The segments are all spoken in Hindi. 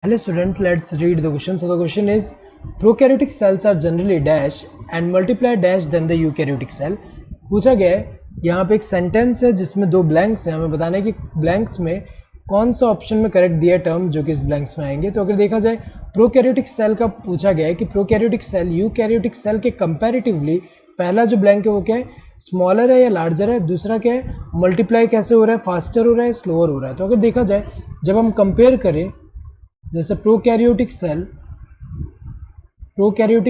Hello students, let's read the question. So the question is, prokaryotic cells are generally dash and multiply dash than the eukaryotic cell. पूछा गया है, यहाँ पे एक सेंटेंस है जिसमें दो ब्लैंक्स हैं, हमें बताना है कि ब्लैंक्स में कौन सा ऑप्शन में करेक्ट दिया टर्म जो कि इस ब्लैंक्स में आएंगे. तो अगर देखा जाए प्रोकैरियोटिक सेल का पूछा गया है कि प्रोकैरियोटिक सेल यूकैरियोटिक सेल के कंपैरेटिवली पहला जो ब्लैंक है वो क्या है, स्मॉलर है या लार्जर है, दूसरा क्या है, मल्टीप्लाई कैसे हो रहा है, फास्टर हो रहा है, स्लोअर हो रहा है. तो अगर देखा जाए जब हम कंपेयर करें जैसे प्रोकैरियोटिक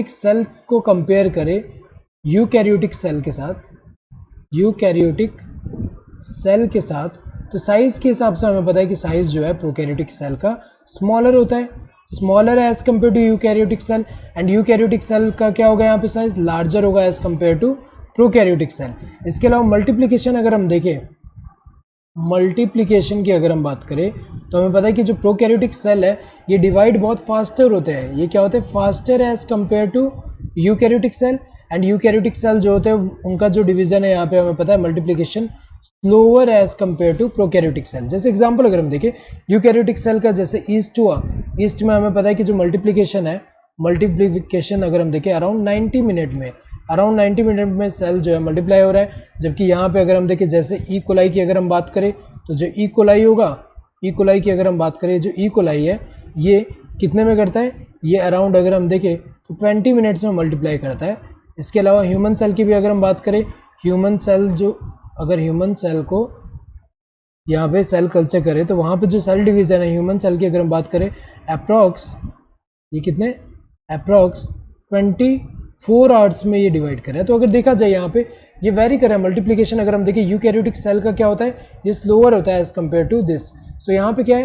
सेल को कंपेयर करें यूकैरियोटिक सेल के साथ तो साइज़ के हिसाब से हमें पता है कि साइज़ जो है प्रोकैरियोटिक सेल का स्मॉलर होता है, स्मॉलर है as compare to eukaryotic cell. And eukaryotic cell का क्या होगा यहाँ पे साइज लार्जर होगा as compare to prokaryotic cell. इसके अलावा मल्टीप्लिकेशन अगर हम देखें, मल्टीप्लिकेशन की अगर हम बात करें तो हमें पता है कि जो प्रोकैरियोटिक सेल है ये डिवाइड बहुत फास्टर होते हैं. ये क्या होते हैं, faster as compare to eukaryotic cell. And eukaryotic cell जो होते हैं उनका जो डिवीजन है यहाँ पे हमें पता है multiplication slower as compare to prokaryotic cell. जैसे एग्जांपल अगर हम देखें यूकैरियोटिक सेल का, जैसे ईस्ट हुआ, ईस्ट में हमें पता है कि जो मल्टीप्लिकेशन अगर हम देखें अराउंड 90 मिनट में सेल जो है मल्टीप्लाई हो रहा है. जबकि यहाँ पे अगर हम देखें जैसे ई कोलाई की अगर हम बात करें तो जो ई कोलाई होगा, ई कोलाई की अगर हम बात करें, जो ई कोलाई है ये कितने में करता है, ये अराउंड अगर हम देखें तो 20 मिनट्स में मल्टीप्लाई करता है. इसके अलावा ह्यूमन सेल की भी अगर हम बात करें, ह्यूमन सेल को यहाँ पे सेल कल्चर करें तो वहाँ पे जो सेल डिवीज़न है ह्यूमन सेल की अगर हम बात करें अप्रॉक्स 24 आवर्स में ये डिवाइड करें. तो अगर देखा जाए यहाँ पे ये वेरी कर रहा है मल्टीप्लिकेशन. अगर हम देखें यूकैरियोटिक सेल का क्या होता है, ये स्लोअर होता है एज कम्पेयर टू दिस. सो यहाँ पे क्या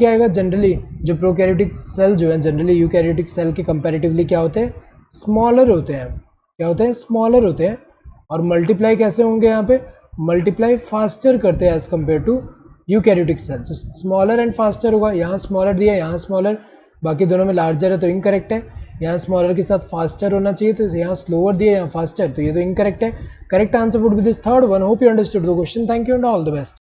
आएगा, जनरली जो प्रोकैरियोटिक सेल जो है जनरली यूकैरियोटिक सेल के कंपैरेटिवली क्या होते हैं, स्मॉलर होते हैं. स्मॉलर होते हैं. और मल्टीप्लाई कैसे होंगे, यहाँ पे मल्टीप्लाई फास्टर करते हैं as compare to eukaryotic cell. तो स्मॉलर एंड फास्टर होगा, यहाँ स्मॉलर दिया, यहाँ स्मॉलर, बाकी दोनों में लार्जर है तो इनकरेक्ट है. यहाँ स्मॉलर के साथ फास्टर होना चाहिए तो यहाँ स्लोअर दिया, यहाँ फास्टर, तो ये तो इनकरेक्ट है. Correct answer would be this third one. Hope you understood the question. Thank you and all the best.